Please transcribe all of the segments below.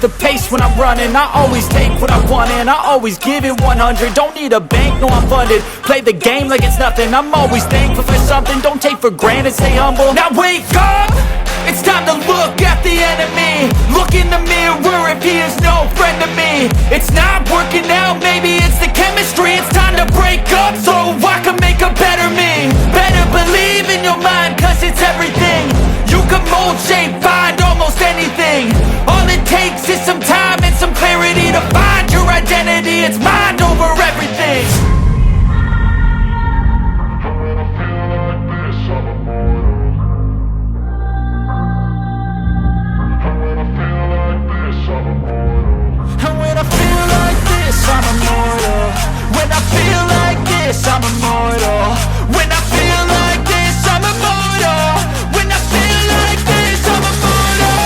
the pace when I'm running. I always take what I want and I always give it 100. Don't need a bank, no I'm funded. Play the game like it's nothing. I'm always thankful for something. Don't take for granted, stay humble. Now wake up, it's time to look at the enemy. Look in the mirror if he is no friend to me. It's not working out, maybe it's the chemistry. It's time to break up so I can make a better me. Better believe in your mind, cause it's everything. You can mold, shape, find almost anything. All it takes is some time and some clarity to find your identity. It's mind over everything. And when I feel like this, I'm immortal. When I feel like this, I'm immortal. When I feel like this, I'm immortal. When I feel like this, I'm immortal.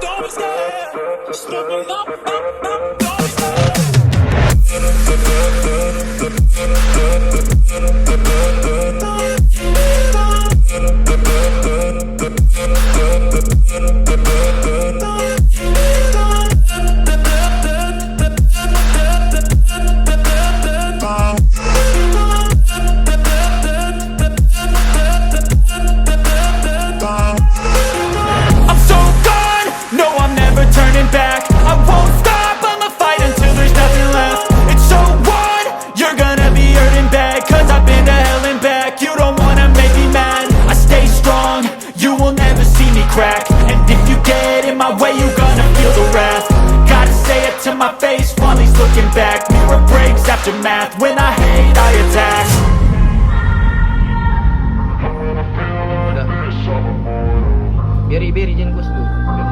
Don't be scared. Just looking up, don't be scared. Turning back, I won't stop, I'ma fight until there's nothing left. It's so what? You're gonna be hurting bad, cause I've been to hell and back. You don't wanna make me mad, I stay strong, you will never see me crack. And if you get in my way, you're gonna feel the wrath. Gotta say it to my face while he's looking back. Mirror breaks after math, when I hate I attack. Beri-beri jangan gus tuh.